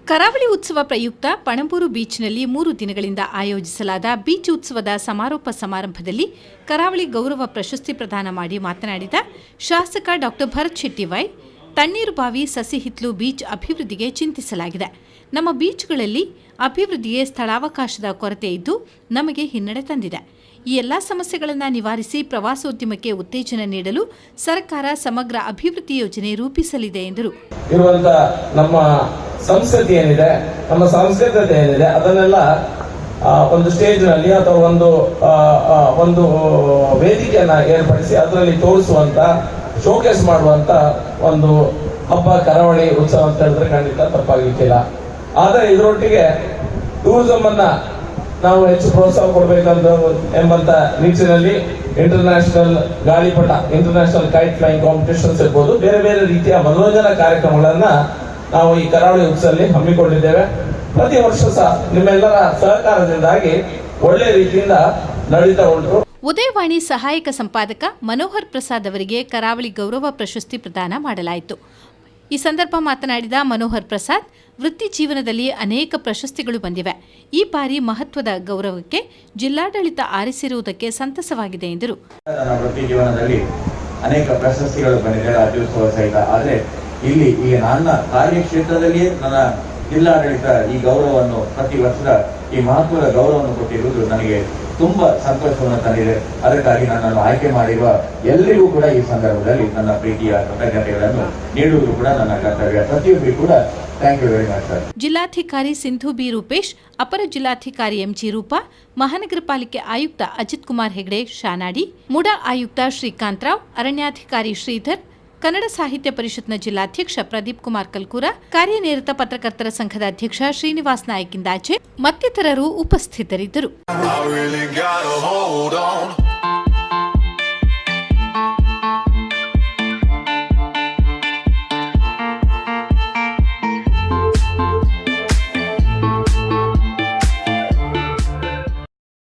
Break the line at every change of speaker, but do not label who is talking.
ಕರಾವಳಿ ಉತ್ಸವ ಪ್ರಯುಕ್ತ ಪಣಂಬೂರು ಬೀಚ್ನಲ್ಲಿ 3 ದಿನಗಳಿಂದ ಆಯೋಜಿಸಲಾದ ಬೀಚ್ ಉತ್ಸವದ ಸಮಾರೋಪ ಸಮಾರಂಭದಲ್ಲಿ ಕರಾವಳಿ ಗೌರವ ಪ್ರಶಸ್ತಿ ಪ್ರದಾನ ಮಾಡಿ ಮಾತನಾಡಿದ ಶಾಸಕ ಡಾ ಭರತ್ ಶೆಟ್ಟಿ ವೈ, ತಣ್ಣೀರುಬಾವಿ ಸಸಿಹಿತ್ಲು ಬೀಚ್ ಅಭಿವೃದ್ಧಿಗೆ ಚಿಂತಿಸಲಾಗಿದೆ. ನಮ್ಮ ಬೀಚ್ಗಳಲ್ಲಿ ಅಭಿವೃದ್ಧಿಗೆ ಸ್ಥಳಾವಕಾಶದ ಕೊರತೆ ಇದ್ದು ನಮಗೆ ಹಿನ್ನಡೆ ತಂದಿದೆ. ಈ ಎಲ್ಲ ಸಮಸ್ಯೆಗಳನ್ನು ನಿವಾರಿಸಿ ಪ್ರವಾಸೋದ್ಯಮಕ್ಕೆ ಉತ್ತೇಜನ ನೀಡಲು ಸರ್ಕಾರ ಸಮಗ್ರ ಅಭಿವೃದ್ಧಿ ಯೋಜನೆ ರೂಪಿಸಲಿದೆ ಎಂದರು.
ನಮ್ಮ ಸಂಸ್ಕೃತಿ ಏನಿದೆ, ನಮ್ಮ ಸಾಂಸ್ಕೃತಿಕತೆ ಏನಿದೆ, ಅದನ್ನೆಲ್ಲ ಒಂದು ಸ್ಟೇಜ್ ನಲ್ಲಿ ಅಥವಾ ಒಂದು ವೇದಿಕೆಯನ್ನ ಏರ್ಪಡಿಸಿ ಅದರಲ್ಲಿ ತೋರಿಸುವಂತ, ಶೋಕೇಸ್ ಮಾಡುವಂತ ಒಂದು ಹಬ್ಬ ಕರಾವಳಿ ಉತ್ಸವ ಅಂತ ಹೇಳಿದ್ರೆ ಖಂಡಿತ ತಪ್ಪಾಗಲಿಕ್ಕಿಲ್ಲ. ಆದರೆ ಇದರೊಟ್ಟಿಗೆ ಟೂರಿಸಂ ಅನ್ನ ನಾವು ಹೆಚ್ಚು ಪ್ರೋತ್ಸಾಹ ಕೊಡಬೇಕಂತ ಎಂಬಂತ ನಿಟ್ಟಿನಲ್ಲಿ ಇಂಟರ್ನ್ಯಾಷನಲ್ ಗಾಳಿಪಟ, ಇಂಟರ್ನ್ಯಾಷನಲ್ ಕೈಟ್ ಫ್ಲೈಯಿಂಗ್ ಕಾಂಪಿಟೇಷನ್ಸ್ ಇರ್ಬೋದು, ಬೇರೆ ಬೇರೆ ರೀತಿಯ ಮನೋರಂಜನಾ ಕಾರ್ಯಕ್ರಮಗಳನ್ನ ನಾವು ಈ ಕರಾವಳಿ ಉತ್ಸವದಲ್ಲಿ ಹಮ್ಮಿಕೊಂಡಿದ್ದೇವೆ. ಪ್ರತಿ ವರ್ಷ ಸಹ ನಿಮ್ಮೆಲ್ಲರ ಸಹಕಾರದಿಂದಾಗಿ ಒಳ್ಳೆ ರೀತಿಯಿಂದ ನಡೀತಾ ಉಂಟು.
ಉದಯವಾಣಿ ಸಹಾಯಕ ಸಂಪಾದಕ ಮನೋಹರ್ ಪ್ರಸಾದ್ ಅವರಿಗೆ ಕರಾವಳಿ ಗೌರವ ಪ್ರಶಸ್ತಿ ಪ್ರದಾನ ಮಾಡಲಾಯಿತು. ಈ ಸಂದರ್ಭ ಮಾತನಾಡಿದ ಮನೋಹರ್ ಪ್ರಸಾದ್, ವೃತ್ತಿ ಜೀವನದಲ್ಲಿ ಅನೇಕ ಪ್ರಶಸ್ತಿಗಳು ಬಂದಿವೆ. ಈ ಬಾರಿ ಮಹತ್ವದ ಗೌರವಕ್ಕೆ ಜಿಲ್ಲಾಡಳಿತ ಆರಿಸಿರುವುದಕ್ಕೆ ಸಂತಸವಾಗಿದೆ ಎಂದರು.
ನನ್ನ ವೃತ್ತಿ ಜೀವನದಲ್ಲಿ ಅನೇಕ ಪ್ರಶಸ್ತಿಗಳು ಬಂದಿದೆ, ರಾಜ್ಯೋತ್ಸವ ಸಹಿತ. ಆದರೆ ಇಲ್ಲಿ ಈಗ ನನ್ನ ಕಾರ್ಯಕ್ಷೇತ್ರದಲ್ಲಿಯೇ ನನ್ನ ಜಿಲ್ಲಾಡಳಿತ ಈ ಗೌರವವನ್ನು, ಪ್ರತಿ ವರ್ಷದ ಈ ಮಹತ್ವದ ಗೌರವವನ್ನು ಕೊಟ್ಟಿರುವುದು ನನಗೆ ತುಂಬಾ ಸಂತೋಷವನ್ನು ತಂದಿದೆ. ಅದಕ್ಕಾಗಿ ನನ್ನನ್ನು ಆಯ್ಕೆ ಮಾಡಿರುವ ಎಲ್ಲರಿಗೂ ಕೂಡ ಈ ಸಂದರ್ಭದಲ್ಲಿ ನನ್ನ ಪ್ರೀತಿಯ ಕೃತಜ್ಞತೆಗಳನ್ನು ನೀಡುವುದು ಕೂಡ ನನ್ನ ಕರ್ತವ್ಯ. ಪ್ರತಿಯೊಬ್ಬರಿಗೂ ಕೂಡ thank you very much sir.
ಜಿಲ್ಲಾಧಿಕಾರಿ ಸಿಂಧು ಬಿ ರೂಪೇಶ್, ಅಪರ ಜಿಲ್ಲಾಧಿಕಾರಿ ಎಂಜಿ ರೂಪಾ, ಮಹಾನಗರ ಪಾಲಿಕೆ ಆಯುಕ್ತ ಅಜಿತ್ ಕುಮಾರ್ ಹೆಗ್ಡೆ ಶಾನಾಡಿ, ಮುಡಾ ಆಯುಕ್ತ ಶ್ರೀಕಾಂತ್ ರಾವ್, ಅರಣ್ಯಾಧಿಕಾರಿ ಶ್ರೀಧರ್, ಕನ್ನಡ ಸಾಹಿತ್ಯ ಪರಿಷತ್ನ ಜಿಲ್ಲಾಧ್ಯಕ್ಷ ಪ್ರದೀಪ್ ಕುಮಾರ್ ಕಲ್ಕೂರ, ಕಾರ್ಯನಿರತ ಪತ್ರಕರ್ತರ ಸಂಘದ ಅಧ್ಯಕ್ಷ ಶ್ರೀನಿವಾಸ್ ನಾಯಕ್ ಇಂದಾಚೆ ಮತ್ತಿತರರು ಉಪಸ್ಥಿತರಿದ್ದರು.